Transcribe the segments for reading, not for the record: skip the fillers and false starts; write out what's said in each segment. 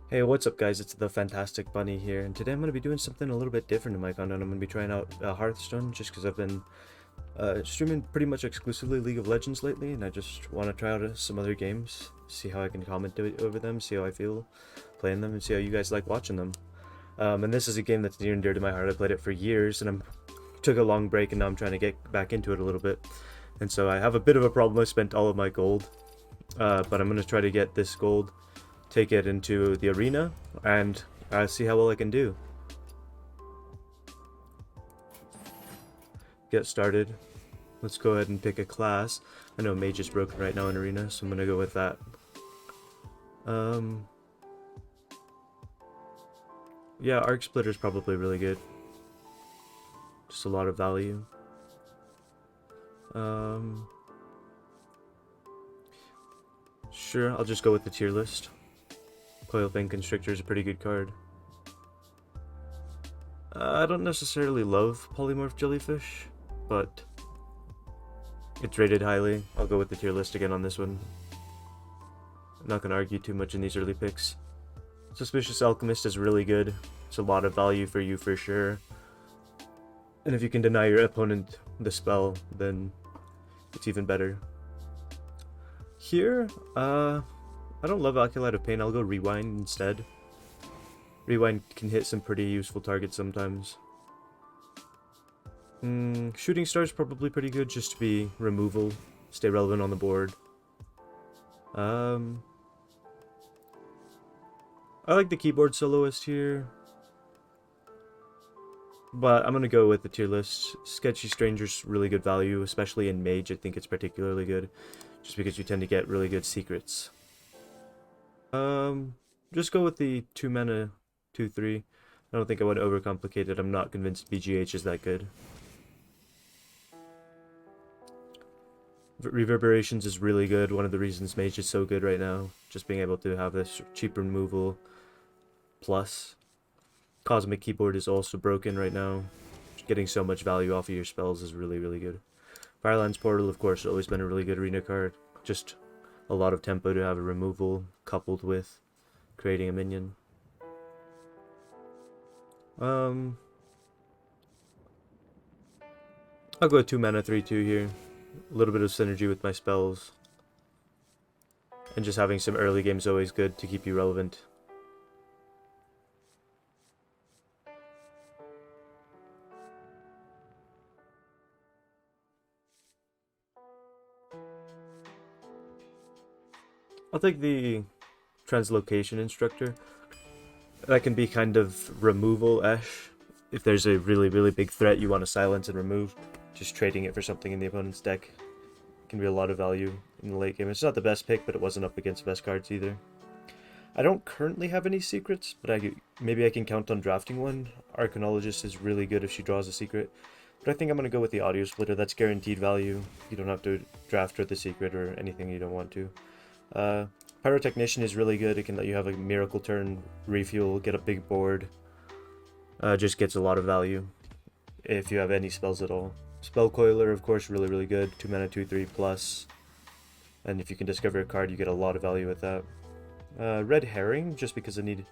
Hey, what's up guys? It's the Fantastic Bunny here, and today I'm going to be doing something a little bit different in my content. I'm going to be trying out Hearthstone just because I've been streaming pretty much exclusively League of Legends lately, and I just want to try out some other games, see how I can comment over them, see how I feel playing them, and see how you guys like watching them. And this is a game that's near and dear to my heart. I played it for years, and I took a long break, and now I'm trying to get back into it a little bit. And so I have a bit of a problem. I spent all of my gold, but I'm going to try to get this gold, take it into the arena, and see how well I can do. Get started. Let's go ahead and pick a class. I know Mage is broken right now in arena, so I'm gonna go with that. Yeah, Arc Splitter is probably really good. Just a lot of value. Sure, I'll just go with the tier list. Coilfang Constrictor is a pretty good card. I don't necessarily love Polymorph Jellyfish, but it's rated highly. I'll go with the tier list again on this one. I'm not going to argue too much in these early picks. Suspicious Alchemist is really good. It's a lot of value for you for sure. And if you can deny your opponent the spell, then it's even better. Here, I don't love Acolyte of Pain. I'll go Rewind instead. Rewind can hit some pretty useful targets sometimes. Shooting Star is probably pretty good just to be removal, stay relevant on the board. I like the Keyboard Soloist here, but I'm gonna go with the tier list. Sketchy Stranger's really good value, especially in Mage. I think it's particularly good, just because you tend to get really good secrets. Just go with the 2 mana, 2/3. I don't think I want to overcomplicate it. I'm not convinced BGH is that good. Reverberations is really good. One of the reasons Mage is so good right now, just being able to have this cheap removal plus. Cosmic Keyboard is also broken right now. Getting so much value off of your spells is really, really good. Firelands Portal, of course, has always been a really good arena card. Just a lot of tempo to have a removal coupled with creating a minion. I'll go 2 mana 3/2 here. A little bit of synergy with my spells. And just having some early games always good to keep you relevant. I'll take the Translocation Instructor. That can be kind of removal-esh. If there's a really, really big threat you want to silence and remove, just trading it for something in the opponent's deck can be a lot of value in the late game. It's not the best pick, but it wasn't up against the best cards either. I don't currently have any secrets, but maybe I can count on drafting one. Arcanologist is really good if she draws a secret. But I think I'm going to go with the Audio Splitter. That's guaranteed value. You don't have to draft with the secret or anything you don't want to. Pyrotechnician is really good. It can let you have a Miracle Turn, refuel, get a big board. Just gets a lot of value if you have any spells at all. Spell Coiler, of course, really, really good. 2 mana, 2/3 plus. And if you can discover a card, you get a lot of value with that. Red Herring, just because I need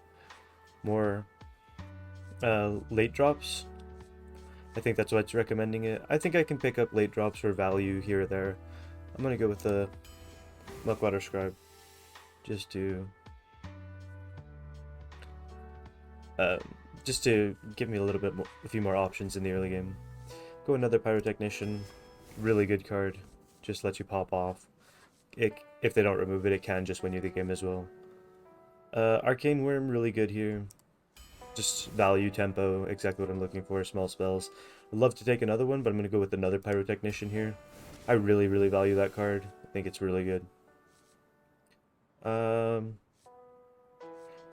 more late drops. I think that's why it's recommending it. I think I can pick up late drops for value here or there. I'm going to go with the Muckwater Scribe. Just to give me a few more options in the early game. Go another Pyrotechnician, really good card, just lets you pop off. If they don't remove it, it can just win you the game as well. Arcane Worm, really good here. Just value, tempo, exactly what I'm looking for, small spells. I'd love to take another one, but I'm going to go with another Pyrotechnician here. I really, really value that card. I think it's really good.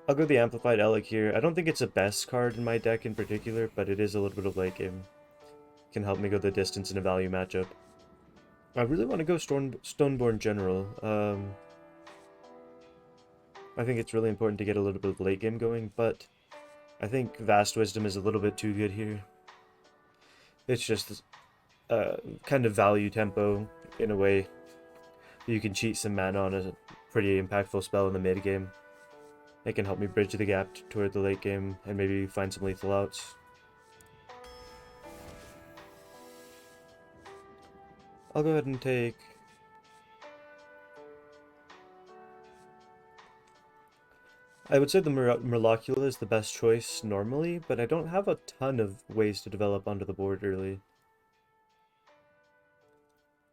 I'll go the Amplified Elec here. I don't think it's the best card in my deck in particular, but it is a little bit of late game. Can help me go the distance in a value matchup. I really want to go Stoneborn General. I think it's really important to get a little bit of late game going, but I think Vast Wisdom is a little bit too good here. It's just kind of value tempo in a way. You can cheat some mana on a pretty impactful spell in the mid game. It can help me bridge the gap toward the late game and maybe find some lethal outs. I'll go ahead and take... I would say the Murlocula is the best choice normally, but I don't have a ton of ways to develop onto the board early.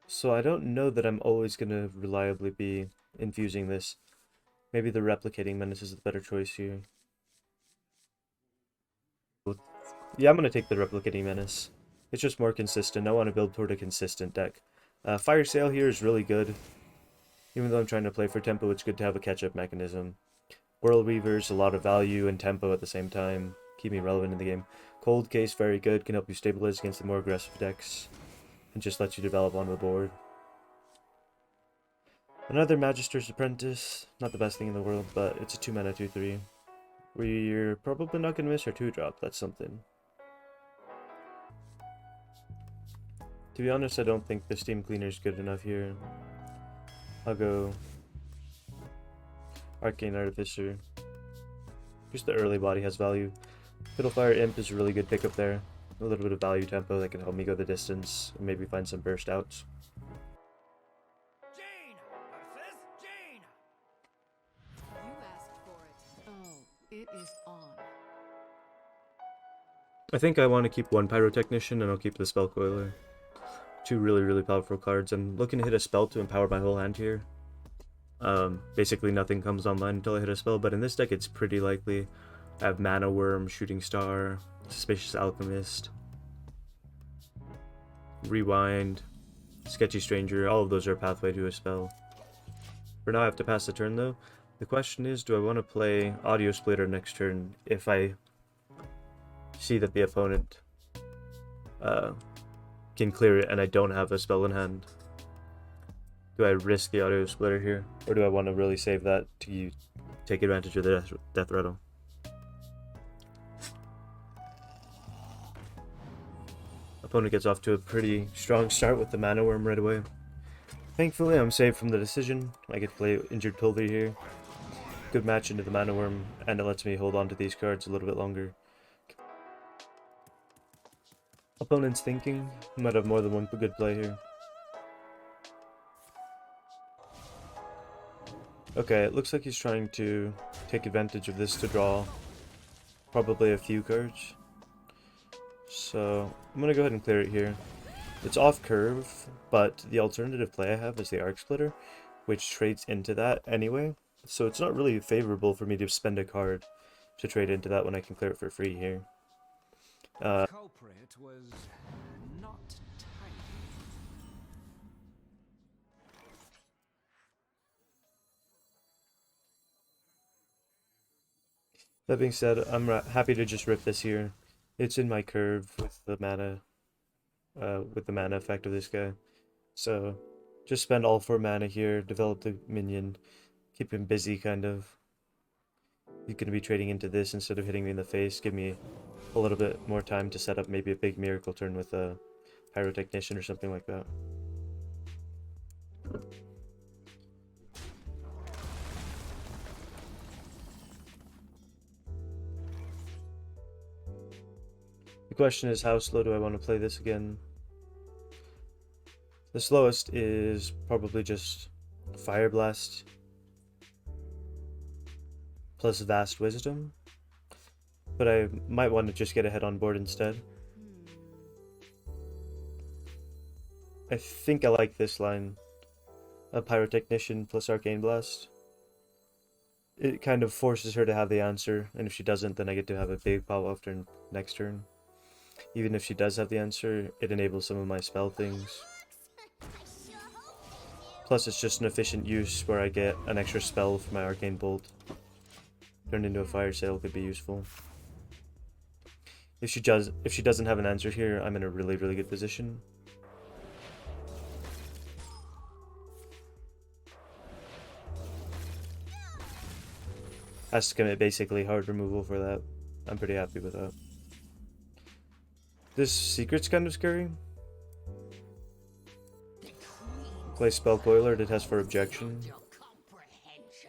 So I don't know that I'm always going to reliably be infusing this. Maybe the Replicating Menace is the better choice here. Yeah, I'm going to take the Replicating Menace. It's just more consistent. I want to build toward a consistent deck. Fire Sale here is really good. Even though I'm trying to play for tempo, it's good to have a catch-up mechanism. Whirl Weaver's a lot of value and tempo at the same time. Keep me relevant in the game. Cold Case, very good. Can help you stabilize against the more aggressive decks. And just let you develop onto the board. Another Magister's Apprentice. Not the best thing in the world, but it's a 2-mana 2/3. We're probably not going to miss our 2-drop. That's something. To be honest, I don't think the Steam Cleaner is good enough here. I'll go Arcane Artificer. Just the early body has value. Fiddlefire Imp is a really good pickup there. A little bit of value tempo that can help me go the distance and maybe find some burst outs. Jane versus Jane. You asked for it. Oh, it is on. I think I want to keep one Pyrotechnician and I'll keep the Spellcoiler. Two really powerful cards. I'm looking to hit a spell to empower my whole hand here. Basically nothing comes online until I hit a spell, but in this deck it's pretty likely. I have Mana Worm, Shooting Star, Suspicious Alchemist, Rewind, Sketchy Stranger. All of those are a pathway to a spell. For now I have to pass the turn though. The question is, do I want to play Audio Splitter next turn if I see that the opponent can clear it and I don't have a spell in hand? Do I risk the Audio Splitter here, or do I want to really save that to take advantage of the Death Rattle? Opponent gets off to a pretty strong start with the Mana Worm right away. Thankfully, I'm saved from the decision. I get to play Injured Pilvi here. Good match into the Mana Worm, and it lets me hold on to these cards a little bit longer. Opponent's thinking. Might have more than one good play here. Okay, it looks like he's trying to take advantage of this to draw probably a few cards. So I'm going to go ahead and clear it here. It's off curve, but the alternative play I have is the Arc Splitter, which trades into that anyway. So it's not really favorable for me to spend a card to trade into that when I can clear it for free here. Culprit was not tidy. That being said, I'm happy to just rip this here. It's in my curve with the mana effect of this guy. So just spend all 4 mana here, develop the minion, keep him busy kind of. He's going to be trading into this instead of hitting me in the face, give me a little bit more time to set up maybe a big miracle turn with a Pyrotechnician or something like that. The question is, how slow do I want to play this again? The slowest is probably just Fire Blast plus Vast Wisdom, but I might want to just get ahead on board instead. I think I like this line. A Pyrotechnician plus Arcane Blast. It kind of forces her to have the answer, and if she doesn't, then I get to have a big pop-off turn next turn. Even if she does have the answer, it enables some of my spell things. Plus it's just an efficient use where I get an extra spell for my Arcane Bolt. Turned into a Fire Sale could be useful. If she doesn't have an answer here, I'm in a really good position. Has to commit basically hard removal for that. I'm pretty happy with that. This secret's kind of scary. Play Spellcoiler to test for objection.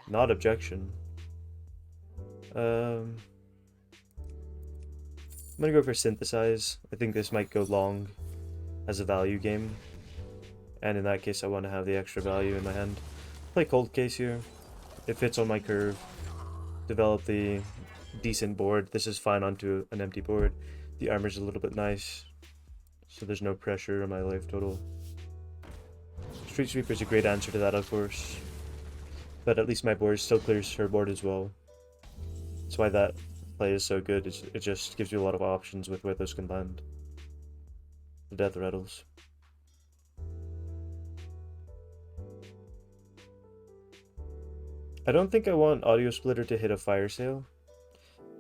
Not objection. I'm gonna go for Synthesize. I think this might go long as a value game. And in that case, I want to have the extra value in my hand. Play Cold Case here. It fits on my curve. Develop the decent board. This is fine onto an empty board. The armor's a little bit nice, so there's no pressure on my life total. Street Sweeper's a great answer to that, of course. But at least my board still clears her board as well. That's why that play is so good. It just gives you a lot of options with where those can land. The Death Rattles. I don't think I want Audio Splitter to hit a fire sale.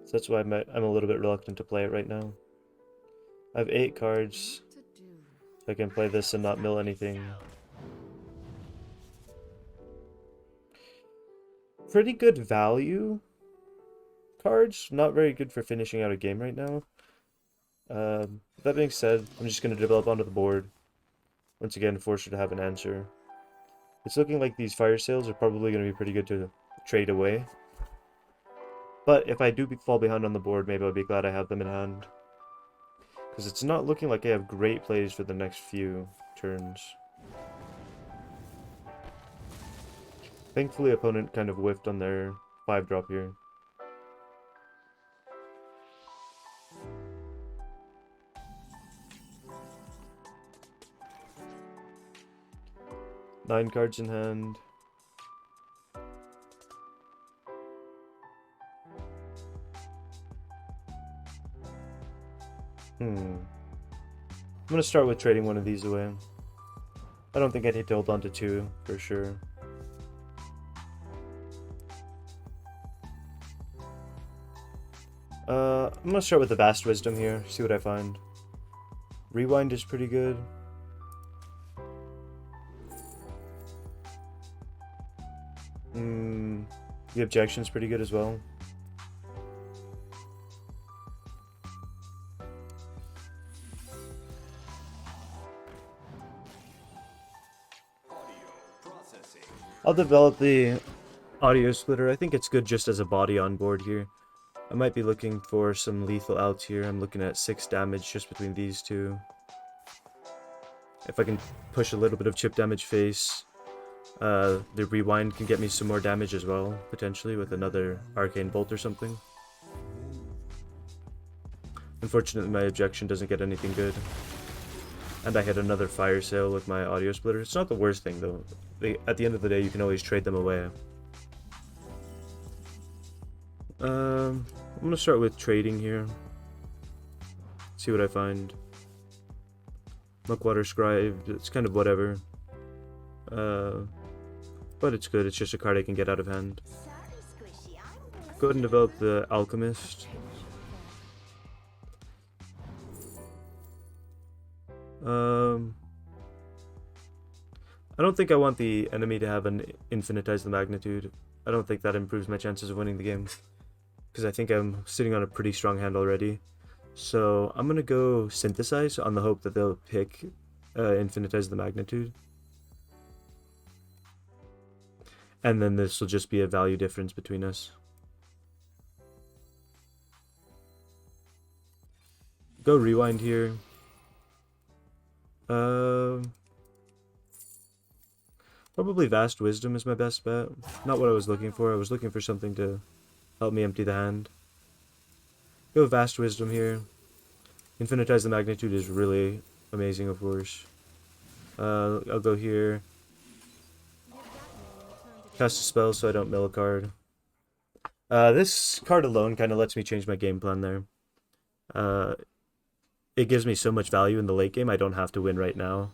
So that's why I'm a little bit reluctant to play it right now. I have 8 cards, To do. so I can play this and not mill anything. Pretty good value cards, not very good for finishing out a game right now. That being said, I'm just going to develop onto the board. Once again, force her to have an answer. It's looking like these fire sales are probably going to be pretty good to trade away. But if I do fall behind on the board, maybe I'll be glad I have them in hand. Because it's not looking like I have great plays for the next few turns. Thankfully, opponent kind of whiffed on their 5-drop here. Nine cards in hand. I'm gonna start with trading one of these away. I don't think I need to hold on to 2 for sure. I'm gonna start with the Vast Wisdom here, see what I find. Rewind is pretty good. The Objection's pretty good as well. I'll develop the Audio Splitter. I think it's good just as a body on board here. I might be looking for some lethal outs here. I'm looking at 6 damage just between these two. If I can push a little bit of chip damage face, the Rewind can get me some more damage as well, potentially, with another Arcane Bolt or something. Unfortunately, my Objection doesn't get anything good. And I hit another Fire Sale with my Audio Splitter. It's not the worst thing, though. At the end of the day, you can always trade them away. I'm gonna start with trading here. See what I find. Muckwater Scribe, it's kind of whatever. But it's good, it's just a card I can get out of hand. Go ahead and develop the Alchemist. I don't think I want the enemy to have an Infinitize the Magnitude. I don't think that improves my chances of winning the game. Because I think I'm sitting on a pretty strong hand already. So I'm going to go Synthesize on the hope that they'll pick Infinitize the Magnitude. And then this will just be a value difference between us. Go Rewind here. Probably Vast Wisdom is my best bet. Not what I was looking for. I was looking for something to help me empty the hand. Go Vast Wisdom here. Infinitize the Magnitude is really amazing, of course. I'll go here. Cast a spell so I don't mill a card. This card alone kind of lets me change my game plan there. It gives me so much value in the late game, I don't have to win right now.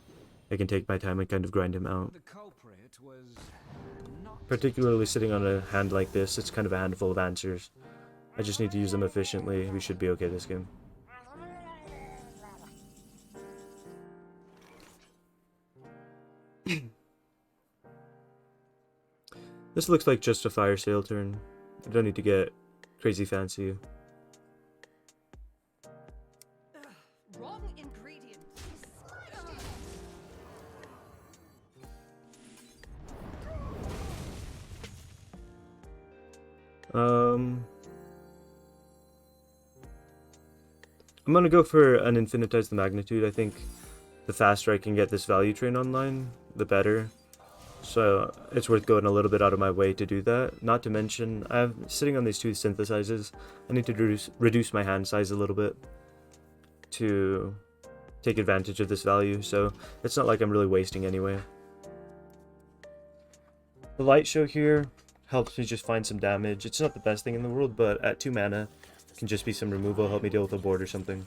I can take my time and kind of grind him out. The culprit was not Particularly sitting on a hand like this, it's kind of a handful of answers. I just need to use them efficiently. We should be okay this game. This looks like just a fire sale turn. I don't need to get crazy fancy. Wrong ingredient. I'm gonna go for an infinitize the magnitude. I think the faster I can get this value train online, the better. So it's worth going a little bit out of my way to do that. Not to mention, I'm sitting on these two synthesizers. I need to reduce my hand size a little bit to take advantage of this value, so it's not like I'm really wasting anyway. The light show here helps me just find some damage. It's not the best thing in the world, but at 2 mana, it can just be some removal, help me deal with a board or something.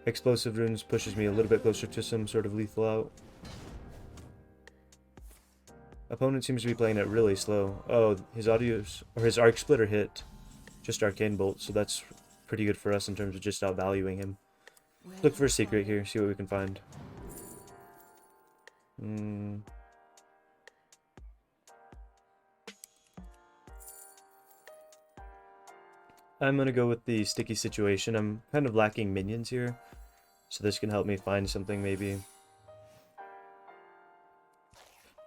Explosive runes pushes me a little bit closer to some sort of lethal out. Opponent seems to be playing it really slow. Oh, his arc splitter hit just arcane bolt, so that's pretty good for us in terms of just outvaluing him. Look for a secret here, see what we can find. I'm gonna go with the sticky situation. I'm kind of lacking minions here, so this can help me find something maybe.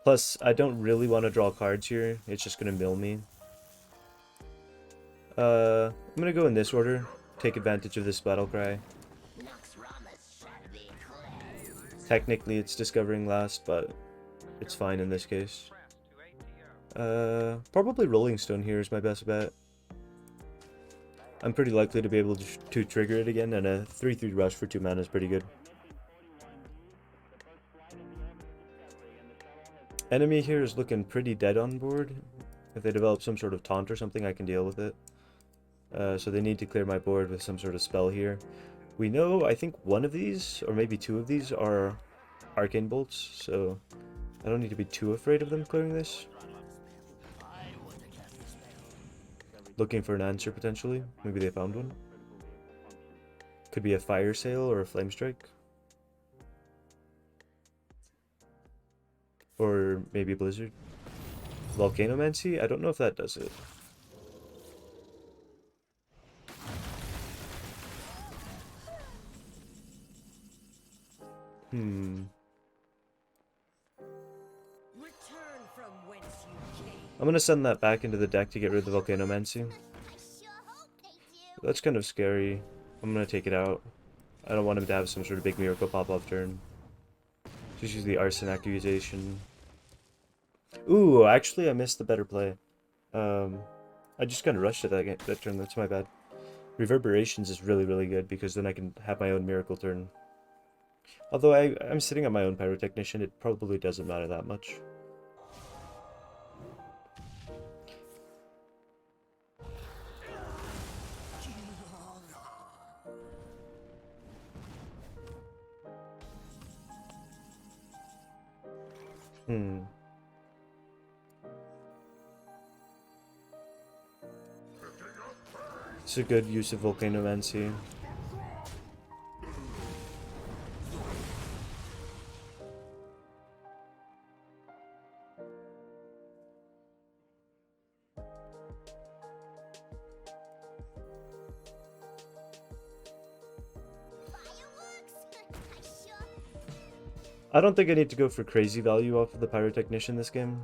Plus, I don't really want to draw cards here. It's just gonna mill me. I'm gonna go in this order. Take advantage of this battle cry. Technically, it's discovering last, but it's fine in this case. Probably Rolling Stone here is my best bet. I'm pretty likely to be able to trigger it again, and a 3/3 rush for 2 mana is pretty good. Enemy here is looking pretty dead on board. If they develop some sort of taunt or something, I can deal with it. So they need to clear my board with some sort of spell here. We know, I think one of these, or maybe 2 of these, are arcane bolts, so I don't need to be too afraid of them clearing this. Looking for an answer, potentially. Maybe they found one. Could be a fire sale or a flame strike. Or maybe blizzard. Volcanomancy? I don't know if that does it. I'm gonna send that back into the deck to get rid of the Volcanomancy. That's kind of scary. I'm gonna take it out. I don't want him to have some sort of big miracle pop-off turn. Just use the Arson Accusation. Ooh, actually I missed the better play. I just kind of rushed it that turn, that's my bad. Reverberations is really, really good because then I can have my own miracle turn. Although I'm sitting on my own Pyrotechnician, it probably doesn't matter that much. It's a good use of Volcanomancy. I don't think I need to go for crazy value off of the Pyrotechnician this game.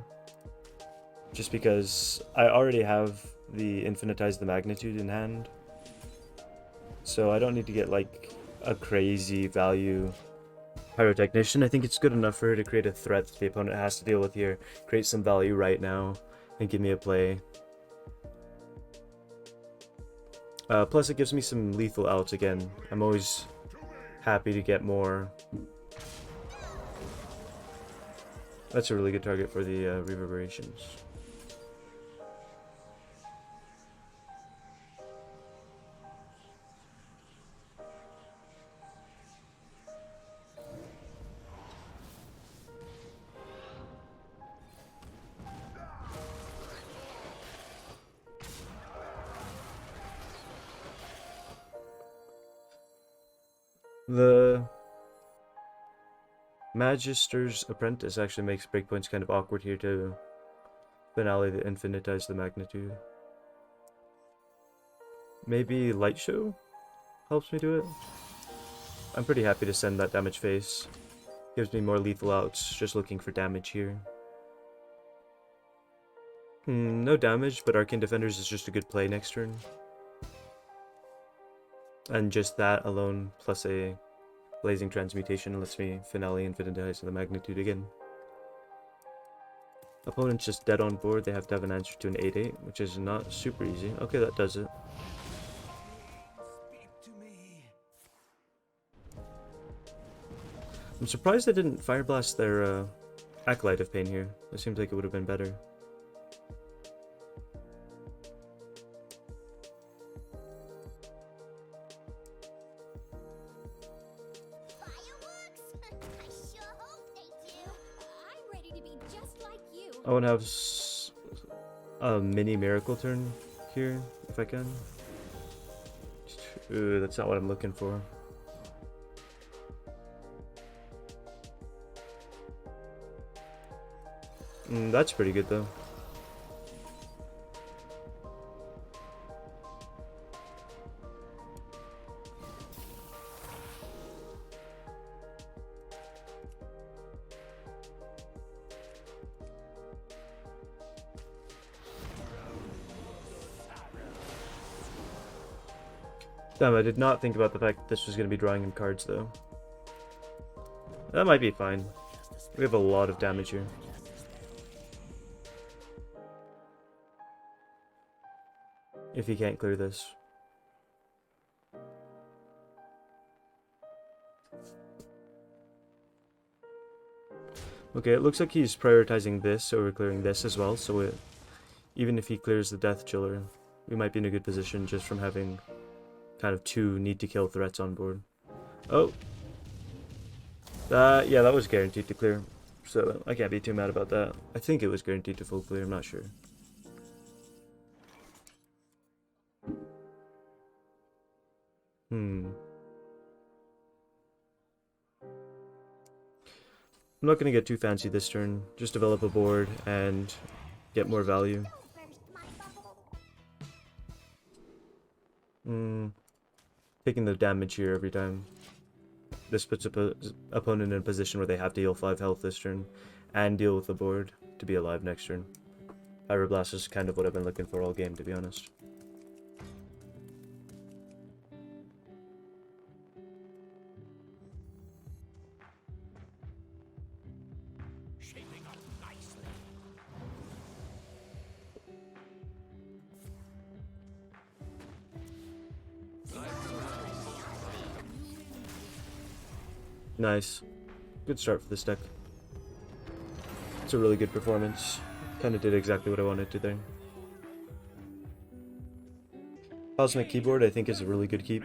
Just because I already have the Infinitize the Magnitude in hand. So I don't need to get like a crazy value Pyrotechnician. I think it's good enough for her to create a threat that the opponent has to deal with here. Create some value right now and give me a play. Plus it gives me some lethal outs again. I'm always happy to get more. That's a really good target for the reverberations. The Magister's Apprentice actually makes breakpoints kind of awkward here to finale the Infinitize the Magnitude. Maybe Light Show helps me do it. I'm pretty happy to send that damage face. Gives me more lethal outs, just looking for damage here. No damage, but Arcane Defenders is just a good play next turn. And just that alone, plus a Blazing Transmutation, lets me Finale Infinitize the Magnitude again. Opponent's just dead on board, they have to have an answer to an 8-8, which is not super easy. Okay, that does it. Speak to me. I'm surprised they didn't Fire Blast their Acolyte of Pain here. It seems like it would have been better. I want to have a mini Miracle turn here, if I can. Ooh, that's not what I'm looking for. That's pretty good though. Damn, I did not think about the fact that this was going to be drawing him cards though. That might be fine. We have a lot of damage here. If he can't clear this. Okay, it looks like he's prioritizing this over clearing this as well, so even if he clears the Death Chiller, we might be in a good position just from having kind of two need-to-kill threats on board. Oh! Yeah, that was guaranteed to clear, so I can't be too mad about that. I think it was guaranteed to full clear, I'm not sure. I'm not going to get too fancy this turn. Just develop a board and get more value. Taking the damage here every time. This puts opponent in a position where they have to heal 5 health this turn and deal with the board to be alive next turn. Pyroblast is kind of what I've been looking for all game, to be honest. Nice. Good start for this deck. It's a really good performance. Kind of did exactly what I wanted to there. Cosmic Keyboard I think is a really good keep.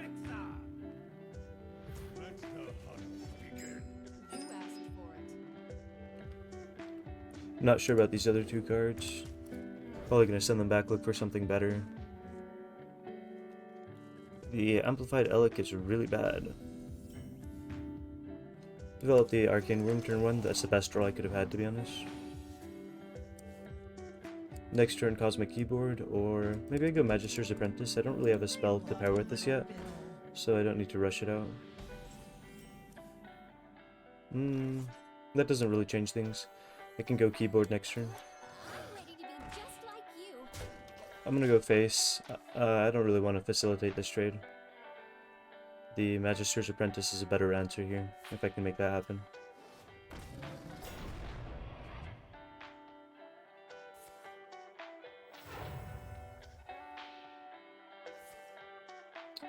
Not sure about these other two cards. Probably gonna send them back, look for something better. The Amplified Elic is really bad. Develop the Arcane Room turn 1, that's the best draw I could have had, to be honest. Next turn Cosmic Keyboard, or maybe I go Magister's Apprentice. I don't really have a spell to pair with this yet, so I don't need to rush it out. That doesn't really change things. I can go Keyboard next turn. I'm gonna go face. I don't really want to facilitate this trade. The Magister's Apprentice is a better answer here, if I can make that happen.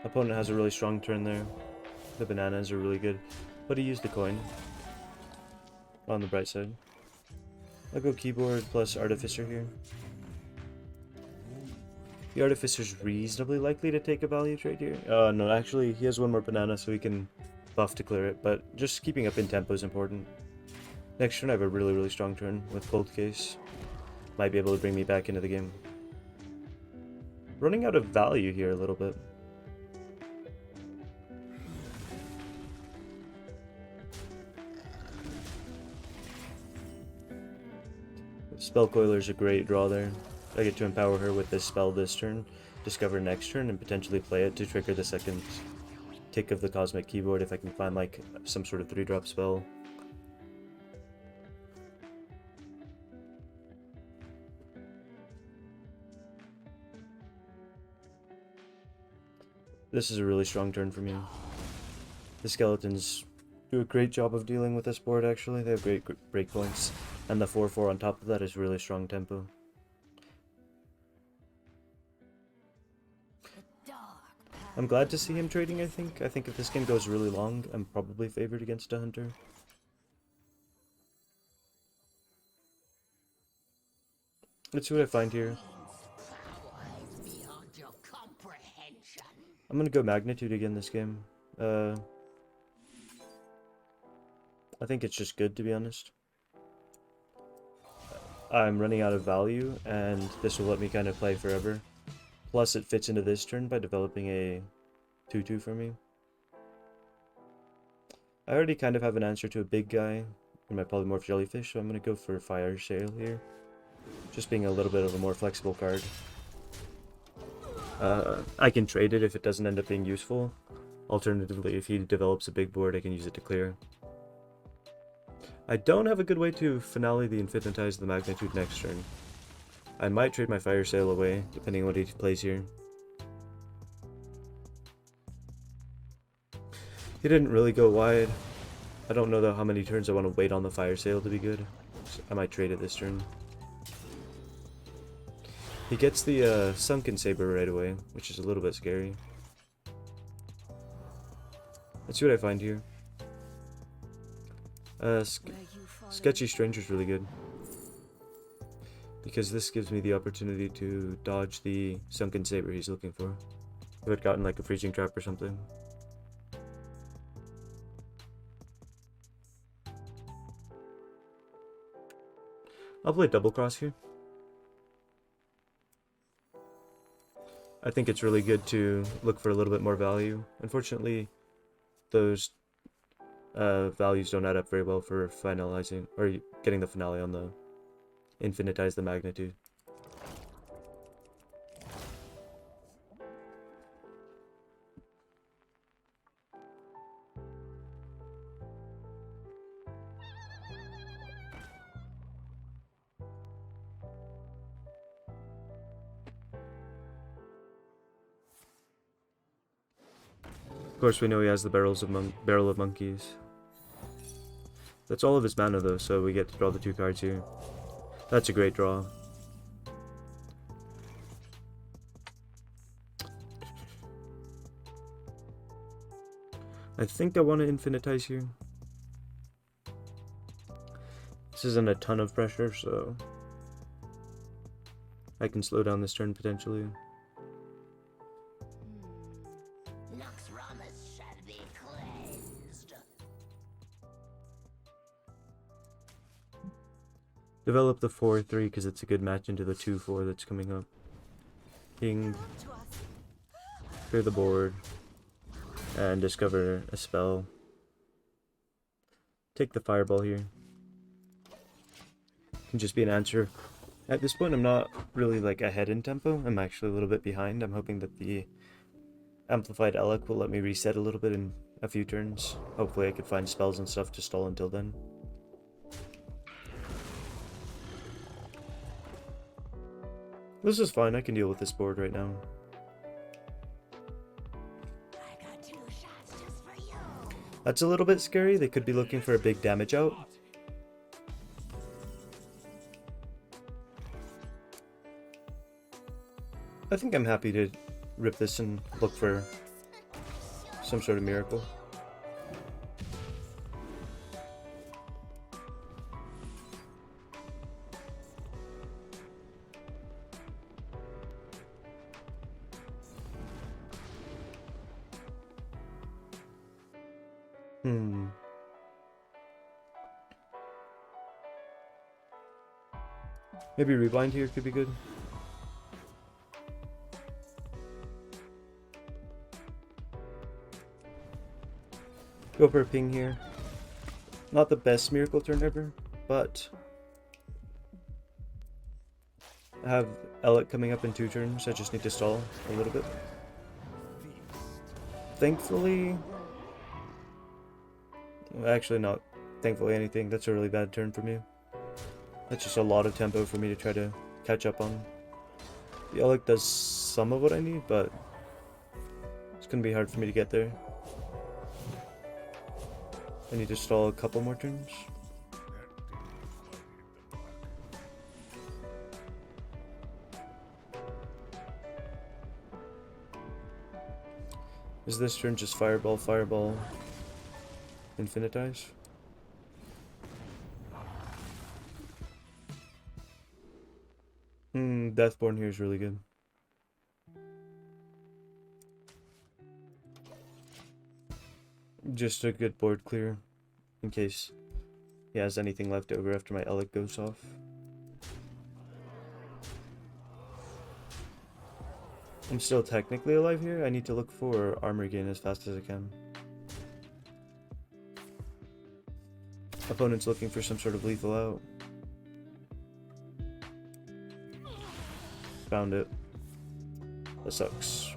Opponent has a really strong turn there. The bananas are really good, but he used the coin. On the bright side. I'll go Keyboard plus Artificer here. The Artificer's reasonably likely to take a value trade here. No, actually, he has one more banana, so he can buff to clear it, but just keeping up in tempo is important. Next turn, I have a really, really strong turn with Cold Case. Might be able to bring me back into the game. Running out of value here a little bit. Spellcoiler's a great draw there. I get to empower her with this spell this turn, discover next turn, and potentially play it to trigger the second tick of the Cosmic Keyboard if I can find like some sort of 3-drop spell. This is a really strong turn for me. The skeletons do a great job of dealing with this board, actually. They have great breakpoints. And the 4-4 on top of that is really strong tempo. I'm glad to see him trading, I think. I think if this game goes really long, I'm probably favored against a hunter. Let's see what I find here. I'm gonna go Magnitude again this game. I think it's just good, to be honest. I'm running out of value, and this will let me kind of play forever. Plus, it fits into this turn by developing a 2-2 for me. I already kind of have an answer to a big guy in my Polymorph Jellyfish, so I'm going to go for Fire Sail here. Just being a little bit of a more flexible card. I can trade it if it doesn't end up being useful. Alternatively, if he develops a big board, I can use it to clear. I don't have a good way to finale the Infinitize the Magnitude next turn. I might trade my Fire Sail away, depending on what he plays here. He didn't really go wide. I don't know though how many turns I want to wait on the Fire Sail to be good. So I might trade it this turn. He gets the Sunken Saber right away, which is a little bit scary. Let's see what I find here. Sketchy Stranger's really good. Because this gives me the opportunity to dodge the Sunken Saber he's looking for. If I'd gotten like a Freezing Trap or something. I'll play Double Cross here. I think it's really good to look for a little bit more value. Unfortunately, those values don't add up very well for finalizing, or getting the finale on the Infinitize the Magnitude. Of course, we know he has the Barrel of Monkeys. That's all of his mana though, so we get to draw the 2 cards here. That's a great draw. I think I want to Infinitize here. This isn't a ton of pressure, so I can slow down this turn potentially. Develop the 4-3 because it's a good match into the 2-4 that's coming up. King, clear the board, and discover a spell. Take the Fireball here. Can just be an answer. At this point, I'm not really like ahead in tempo. I'm actually a little bit behind. I'm hoping that the Amplified Elec will let me reset a little bit in a few turns. Hopefully I could find spells and stuff to stall until then. This is fine, I can deal with this board right now. That's a little bit scary. They could be looking for a big damage out. I think I'm happy to rip this and look for some sort of miracle. Maybe Rewind here could be good. Go for a ping here. Not the best miracle turn ever, but I have Elec coming up in 2 turns. I just need to stall a little bit. Thankfully, actually not thankfully anything. That's a really bad turn for me. That's just a lot of tempo for me to try to catch up on. The Elec does some of what I need, but It's gonna be hard for me to get there. I need to stall a couple more turns. Is this turn just fireball, fireball, infinitize? Deathborn here is really good. Just a good board clear in case he has anything left over after my Elec goes off. I'm still technically alive here. I need to look for armor gain as fast as I can. Opponent's looking for some sort of lethal out. Found it. That sucks.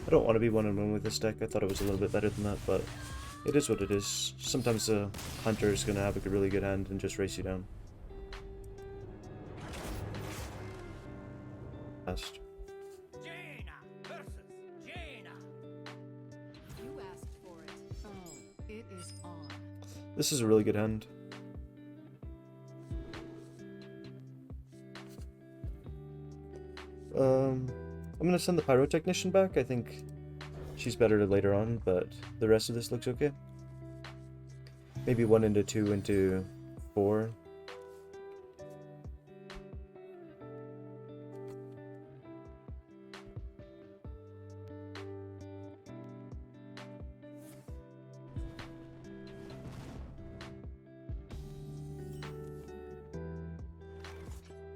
I don't want to be 1-on-1 with this deck. I thought it was a little bit better than that, but it is what it is. Sometimes the hunter is going to have a really good hand and just race you down. Fast. Jaina versus Jaina. You asked for it. Oh, it is on. This is a really good hand. I'm gonna send the Pyrotechnician back. I think she's better later on, but the rest of this looks okay. Maybe 1 into 2 into 4. A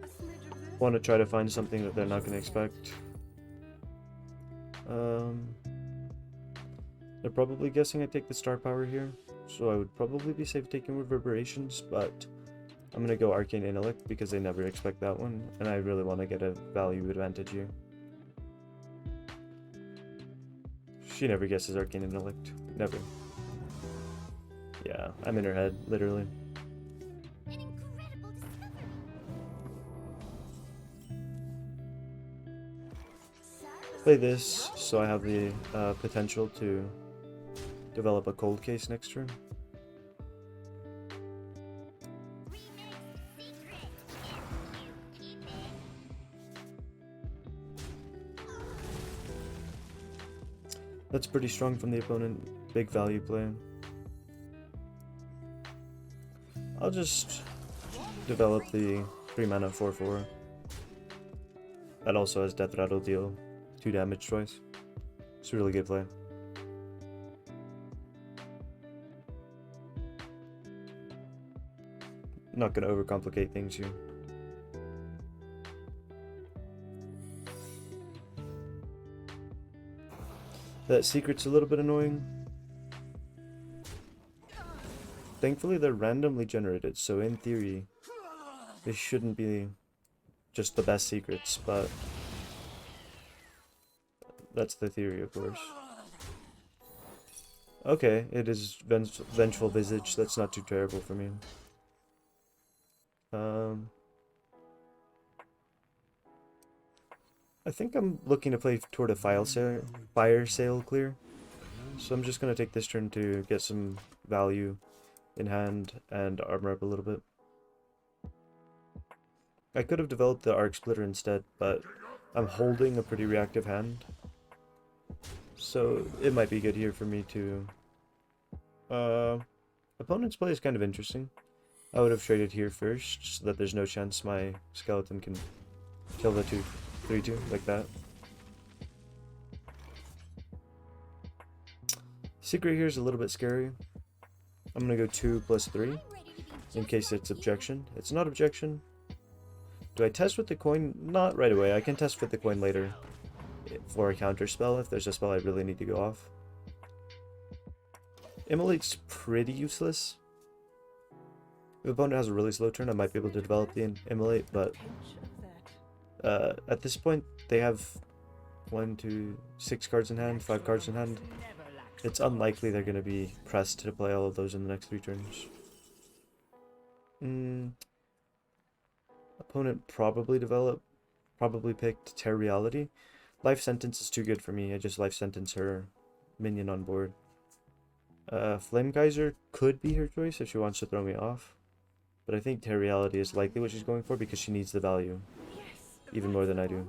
smidge of this. Want to try to find something that they're not going to expect. They're probably guessing I take the star power here, so I would probably be safe taking reverberations, but I'm going to go Arcane Intellect because they never expect that one, and I really want to get a value advantage here. She never guesses Arcane Intellect. Never. Yeah, I'm in her head, literally. An incredible discovery. Play this, so I have the potential to develop a cold case next turn. That's pretty strong from the opponent. Big value play. I'll just develop the 3 mana 4/4. That also has Death Rattle deal 2 damage twice. It's a really good play. Not gonna overcomplicate things here. That secret's a little bit annoying. Thankfully they're randomly generated, so in theory they shouldn't be just the best secrets, but that's the theory, of course. Okay, it is Vengeful Visage. That's not too terrible for me. I think I'm looking to play toward a fire sale clear. So I'm just going to take this turn to get some value in hand and armor up a little bit. I could have developed the Arc Splitter instead, but I'm holding a pretty reactive hand. So it might be good here for me to... opponent's play is kind of interesting. I would have traded here first, so that there's no chance my skeleton can kill the 3/2 like that. Secret here is a little bit scary. I'm gonna go 2+3 in case it's objection. It's not objection. Do I test with the coin? Not right away. I can test with the coin later for a counter spell if there's a spell I really need to go off. Immolate's pretty useless. If the opponent has a really slow turn, I might be able to develop the Immolate, but at this point, they have 6 cards in hand, 5 cards in hand. It's unlikely they're going to be pressed to play all of those in the next 3 turns. Opponent probably picked Terra Reality. Life Sentence is too good for me. I just Life Sentence her minion on board. Flame Geyser could be her choice if she wants to throw me off. But I think Terriality is likely what she's going for because she needs the value. Even more than I do.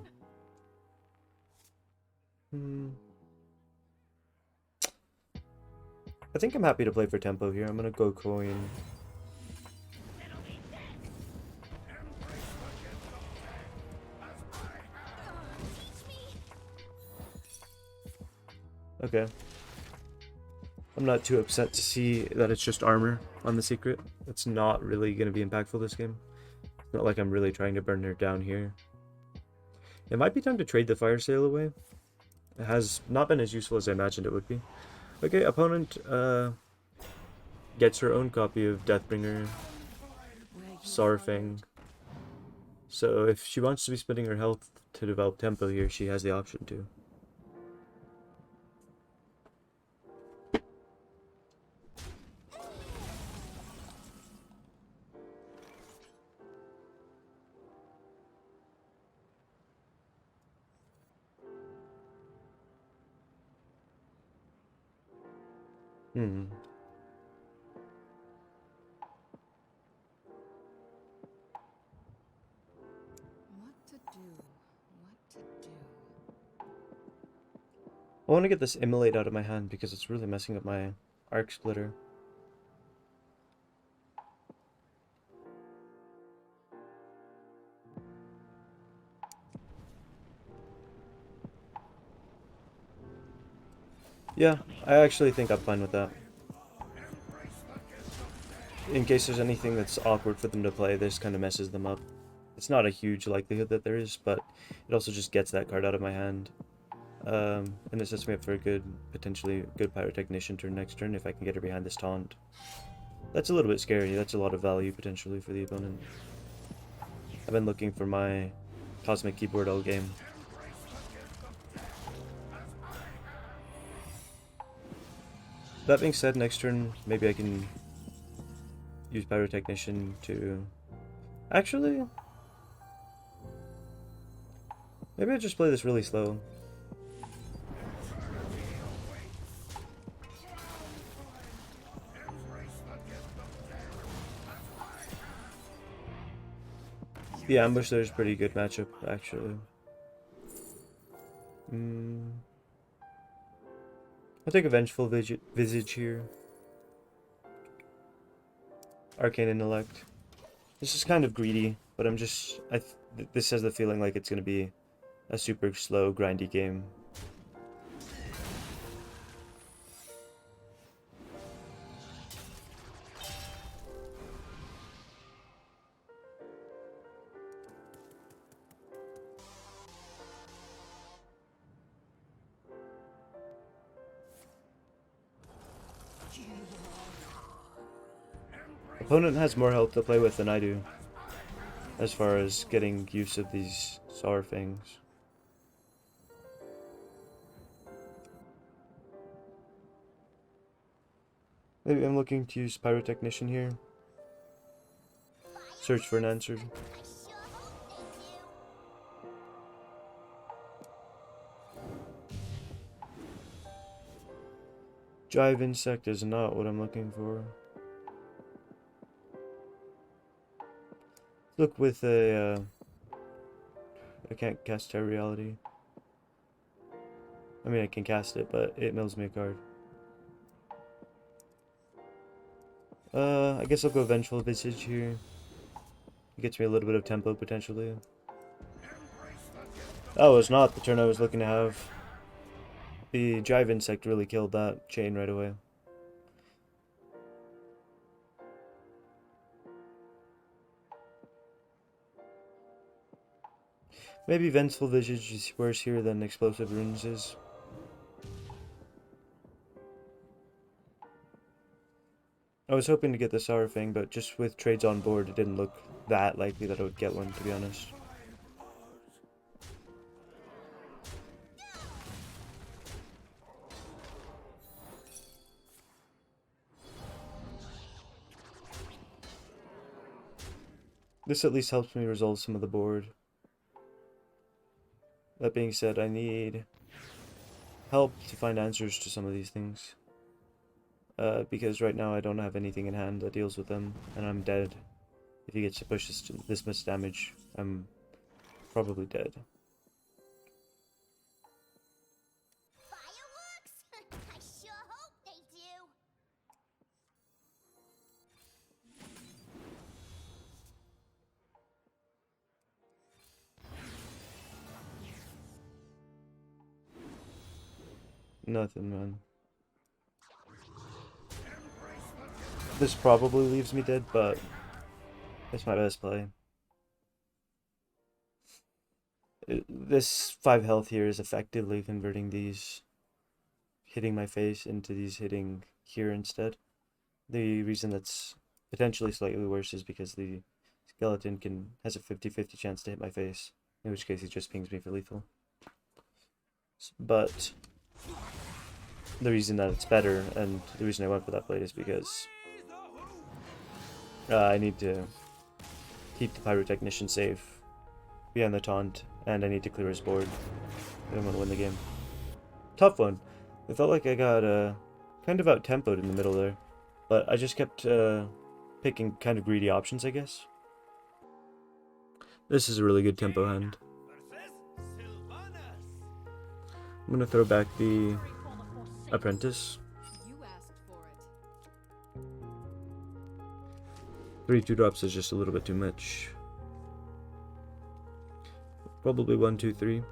I think I'm happy to play for tempo here. I'm gonna go coin. Okay. I'm not too upset to see that it's just armor on the secret. It's not really going to be impactful this game. It's not like I'm really trying to burn her down here. It might be time to trade the fire sale away. It has not been as useful as I imagined it would be. Okay, opponent gets her own copy of Deathbringer, Sarfang. So if she wants to be spending her health to develop tempo here, she has the option to. What to do? What to do? I want to get this Immolate out of my hand because it's really messing up my Arc Splitter. Yeah, I actually think I'm fine with that. In case there's anything that's awkward for them to play, this kind of messes them up. It's not a huge likelihood that there is, but it also just gets that card out of my hand. And it sets me up for a good, potentially good Pyrotechnician turn next turn if I can get her behind this taunt. That's a little bit scary. That's a lot of value potentially for the opponent. I've been looking for my Cosmic Keyboard all game. That being said, next turn maybe I can use Pyrotechnician to... Actually... Maybe I just play this really slow. The ambush there is pretty good matchup, actually. I'll take a Vengeful Visage here. Arcane Intellect. This is kind of greedy, but I'm just... this has the feeling like it's going to be a super slow, grindy game. Opponent has more health to play with than I do, as far as getting use of these Sarfangs. Maybe I'm looking to use Pyrotechnician here. Search for an answer. I sure hope they do. Jive Insect is not what I'm looking for. Look with a... I can't cast Terreality. I mean, I can cast it, but it mills me a card. I guess I'll go Vengeful Visage here. It gets me a little bit of tempo, potentially. That was not the turn I was looking to have. The Jive Insect really killed that chain right away. Maybe Vengeful Visage is worse here than Explosive Runes is. I was hoping to get the Saurfang, but just with trades on board, it didn't look that likely that I would get one, to be honest. This at least helps me resolve some of the board. That being said, I need help to find answers to some of these things. Because right now I don't have anything in hand that deals with them, and I'm dead. If he gets to push this much damage, I'm probably dead. Fireworks? I sure hope they do. Nothing, man. This probably leaves me dead, but it's my best play. This 5 health here is effectively converting these hitting my face into these hitting here instead. The reason that's potentially slightly worse is because the skeleton has a 50-50 chance to hit my face, in which case he just pings me for lethal. But the reason that it's better, and the reason I went for that blade, is because I need to keep the pyrotechnician safe behind the taunt, and I need to clear his board. I want to win the game. Tough one. I felt like I got kind of out-tempoed in the middle there, but I just kept picking kind of greedy options, I guess. This is a really good tempo hand. I'm gonna throw back the apprentice. You asked for it. 3 2-drops is just a little bit too much. Probably 1 2 3.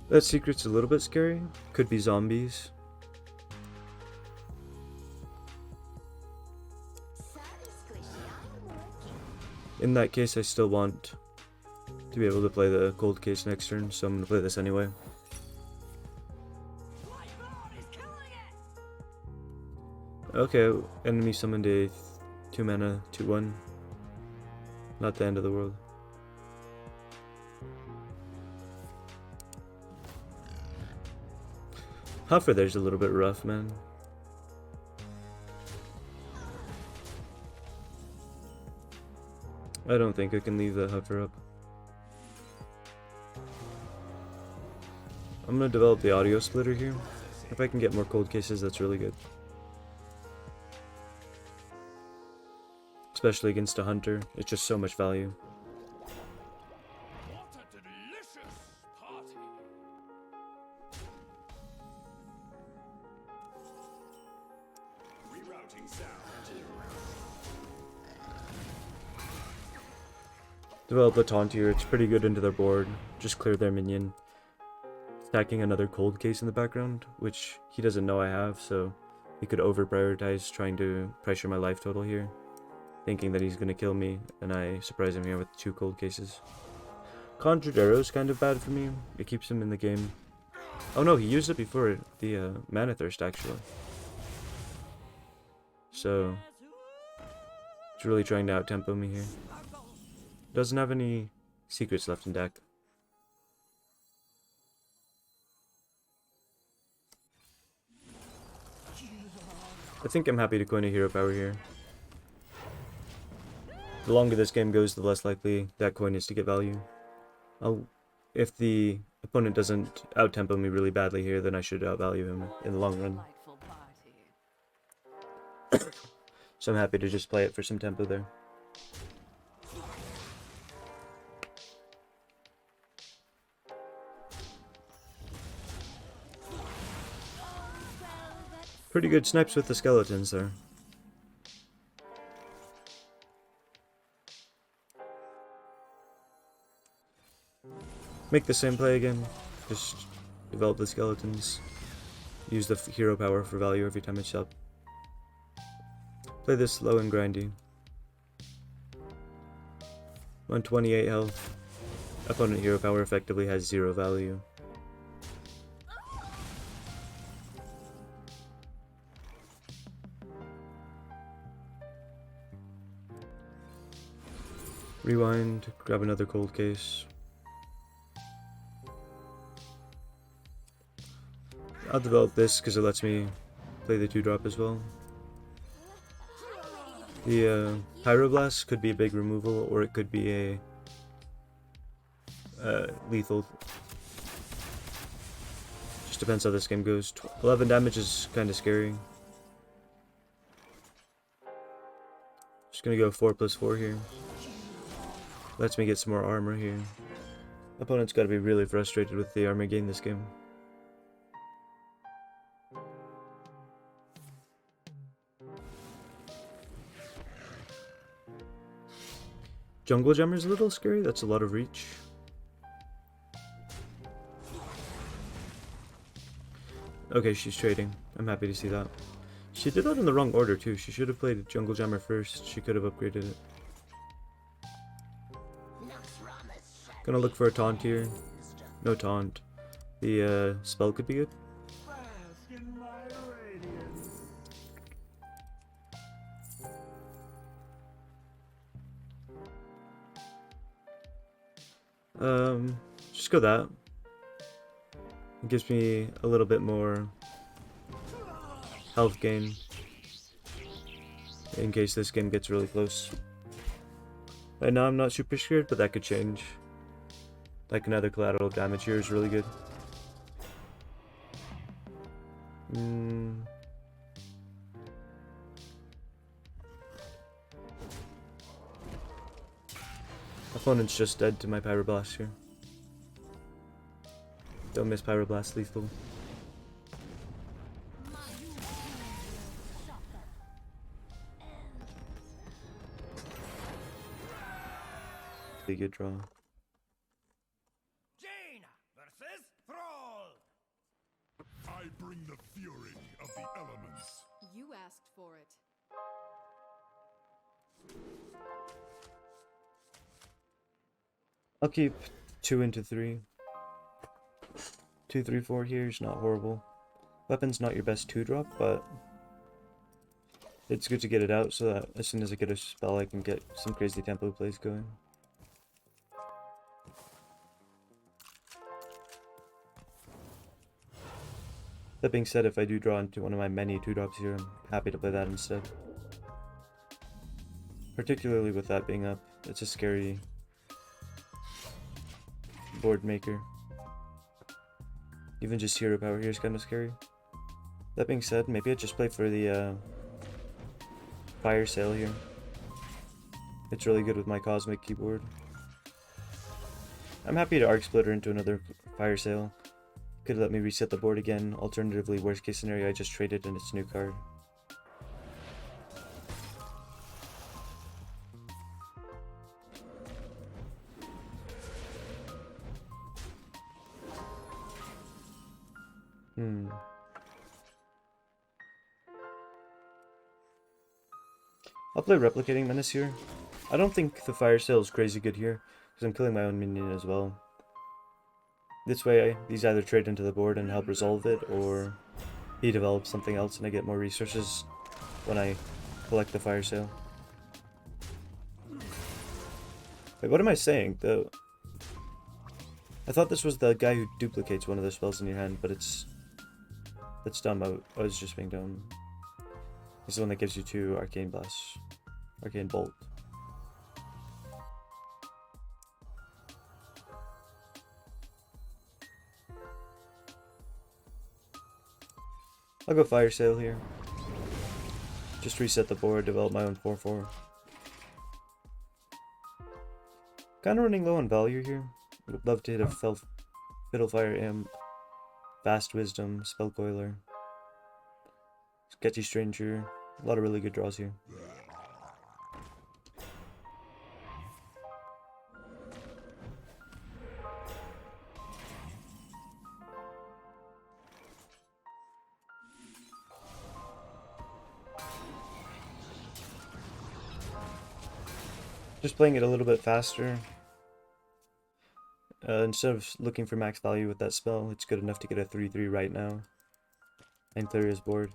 That secret's a little bit scary. Could be zombies. Sorry, Squishy, I'm working. In that case, I still want to be able to play the cold case next turn, so I'm going to play this anyway. Okay, enemy summoned a 2 mana 2/1. Not the end of the world. Huffer there's a little bit rough, man. I don't think I can leave the Huffer up. I'm gonna develop the audio splitter here. If I can get more cold cases, that's really good. Especially against a hunter, it's just so much value. What a delicious party! Rerouting sound. Develop a taunt here, it's pretty good into their board. Just clear their minion. Stacking another cold case in the background, which he doesn't know I have, so he could over prioritize trying to pressure my life total here, thinking that he's gonna kill me, and I surprise him here with 2 cold cases. Conjured Arrow's kind of bad for me. It keeps him in the game. Oh no, he used it before the Mana Thirst actually. So it's really trying to out-tempo me here. Doesn't have any secrets left in deck. I think I'm happy to coin a hero power here. The longer this game goes, the less likely that coin is to get value. If the opponent doesn't out-tempo me really badly here, then I should outvalue him in the long run. Delightful party. So I'm happy to just play it for some tempo there. Pretty good snipes with the skeletons there. Make the same play again. Just develop the skeletons. Use the hero power for value every time it's up. Play this slow and grindy. 128 health. Opponent hero power effectively has 0 value. Rewind, grab another cold case. I'll develop this because it lets me play the 2-drop as well. The Pyroblast could be a big removal, or it could be a lethal. Just depends how this game goes. 11 damage is kind of scary. Just gonna go 4+4 here. Lets me get some more armor here. Opponent's gotta be really frustrated with the armor gain this game. Jungle Gemmer's a little scary, that's a lot of reach. Okay, she's trading. I'm happy to see that. She did that in the wrong order too. She should have played Jungle Gemmer first. She could have upgraded it. Gonna look for a taunt here. No taunt. The spell could be good. Just go that. It gives me a little bit more health gain in case this game gets really close. Right now I'm not super scared, but that could change. Like another collateral damage here is really good. Opponent's just dead to my Pyroblast here. Don't miss Pyroblast lethal. Really good draw. Jane versus Thrall. I bring the fury of the elements. You asked for it. I'll keep 2 into 3. 2, 3, 4 here is not horrible. Weapon's not your best 2-drop, but it's good to get it out so that as soon as I get a spell I can get some crazy tempo plays going. That being said, if I do draw into one of my many 2-drops here, I'm happy to play that instead. Particularly with that being up, it's a scary board maker. Even just hero power here is kind of scary. That being said, maybe I just play for the fire sale here. It's really good with my cosmic keyboard. I'm happy to arc splitter into another fire sale. Could let me reset the board again. Alternatively, worst case scenario, I just trade it and it's a new card. I'll play Replicating Menace here. I don't think the fire sale is crazy good here, because I'm killing my own minion as well. This way, these either trade into the board and help resolve it, or he develops something else and I get more resources when I collect the fire sale. Wait, what am I saying? I thought this was the guy who duplicates one of the spells in your hand, but that's dumb. I was just being dumb. He's the one that gives you 2 Arcane Blasts. Arcane Bolt. I'll go Fire Sale here. Just reset the board, develop my own 4/4. Kinda running low on value here. Would love to hit a Fiddlefire Imp, Vast Wisdom, Spellcoiler, Sketchy Stranger. A lot of really good draws here. Just playing it a little bit faster. Instead of looking for max value with that spell, it's good enough to get a 3/3 right now and clear his board.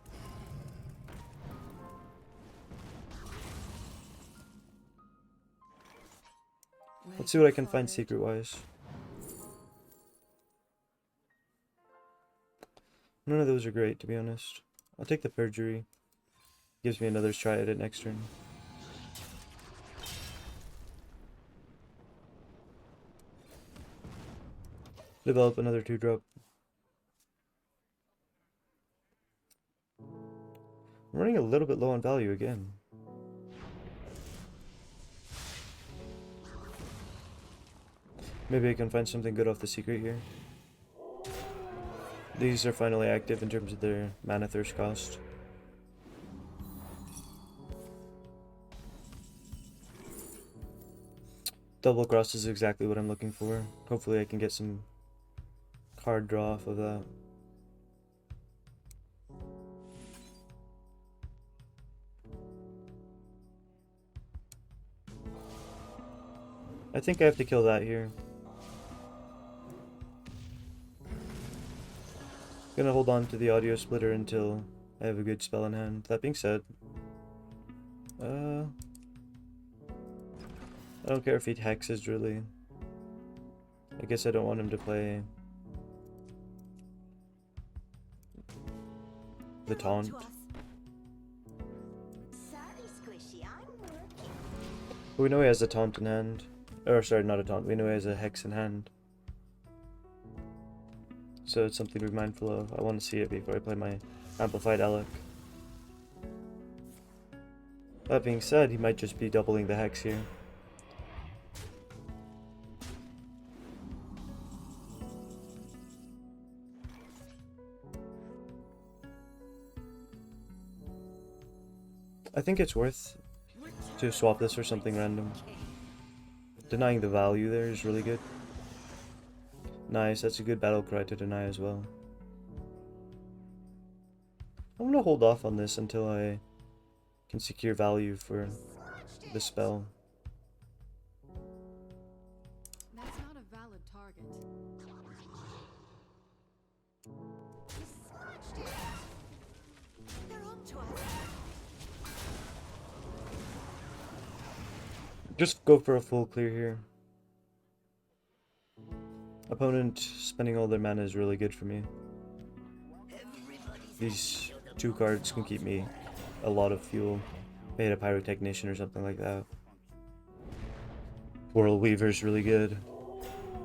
Let's see what I can find secret-wise. None of those are great, to be honest. I'll take the perjury. Gives me another try at it next turn. Develop another 2-drop. I'm running a little bit low on value again. Maybe I can find something good off the secret here. These are finally active in terms of their mana thirst cost. Double cross is exactly what I'm looking for. Hopefully I can get some card draw off of that. I think I have to kill that here. Gonna hold on to the audio splitter until I have a good spell in hand. That being said, I don't care if he hexes really. I guess I don't want him to play the taunt. Sorry, Squishy, I'm working. But we know he has a taunt in hand. Or sorry, not a taunt. We know he has a hex in hand. So it's something to be mindful of. I want to see it before I play my amplified Alec. That being said, he might just be doubling the hex here. I think it's worth to swap this for something random. Denying the value there is really good. Nice, that's a good battle cry to deny as well. I'm gonna hold off on this until I can secure value for the spell. That's not a valid target. They're up to us. Just go for a full clear here. Opponent spending all their mana is really good for me. These 2 cards can keep me a lot of fuel. If I hit a Pyrotechnician or something like that. Whirl Weaver's really good.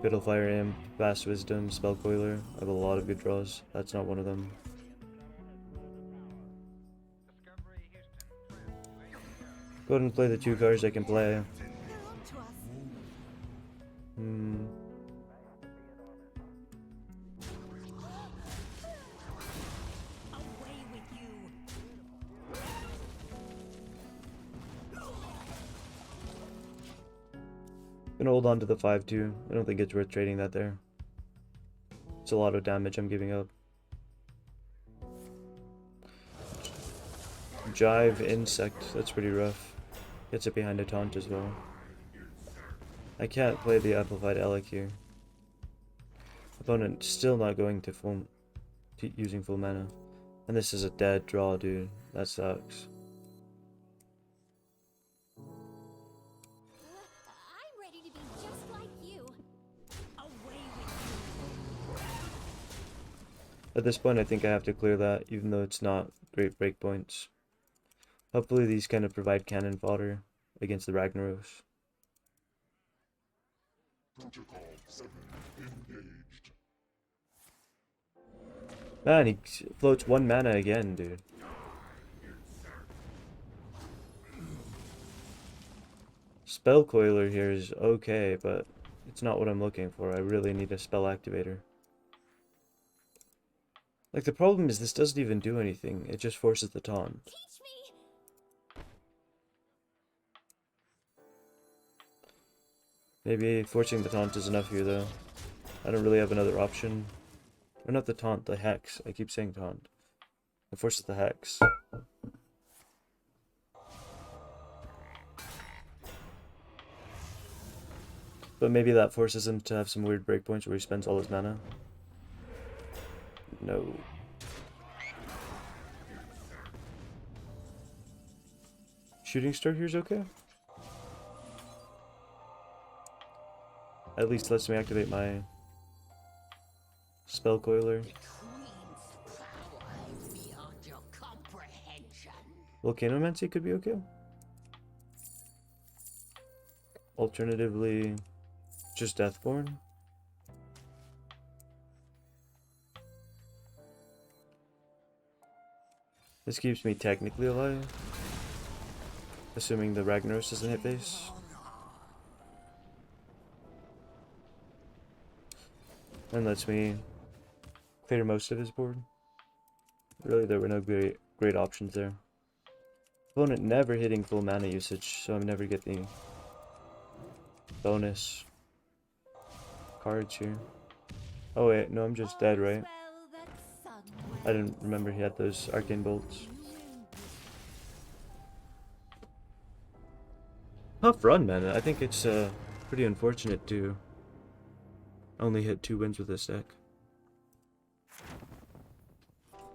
Fiddlefire Imp, Vast Wisdom, Spellcoiler. I have a lot of good draws. That's not one of them. Go ahead and play the 2 cards I can play. They're up to us. Away with you. Gonna hold on to the 5-2. I don't think it's worth trading that there. It's a lot of damage I'm giving up. Jive Insect, that's pretty rough. Gets it behind a taunt as well. I can't play the Amplified Alec here. Opponent still not going to using full mana. And this is a dead draw, dude. That sucks. I'm ready to be just like you. Away with At this point, I think I have to clear that, even though it's not great breakpoints. Hopefully these kind of provide cannon fodder against the Ragnaros. Protocol 7 engaged. Man, he floats 1 mana again, dude. Spellcoiler here is okay, but it's not what I'm looking for. I really need a spell activator. Like, the problem is this doesn't even do anything. It just forces the taunt. Teach me. Maybe forcing the taunt is enough here, though. I don't really have another option. Or not the taunt, the hex. I keep saying taunt. It forces the hex. But maybe that forces him to have some weird breakpoints where he spends all his mana. No. Shooting Star here's okay. at least lets me activate my spell coiler. Volcanomancy could be okay. Alternatively, just Deathborn. This keeps me technically alive, assuming the Ragnaros doesn't hit base. And lets me clear most of his board. Really, there were no great options there. Opponent never hitting full mana usage, so I'm never getting bonus cards here. Oh wait, no, I'm just dead, right? I didn't remember he had those arcane bolts. Tough run, man. I think it's pretty unfortunate to only hit 2 wins with this deck.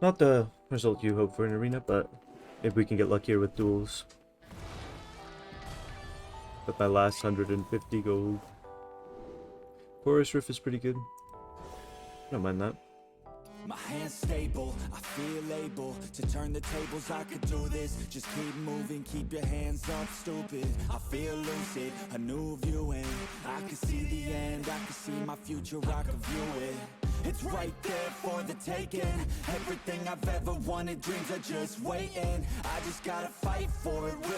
Not the result you hope for in Arena, but maybe we can get luckier with duels. But my last 150 gold. Chorus Riff is pretty good. Don't mind that. My hands stable, I feel able to turn the tables, I could do this. Just keep moving, keep your hands up, stupid. I feel lucid, a new viewing. I can see the end, I can see my future, I can view it. It's right there for the taking. Everything I've ever wanted, dreams are just waiting. I just gotta fight for it, will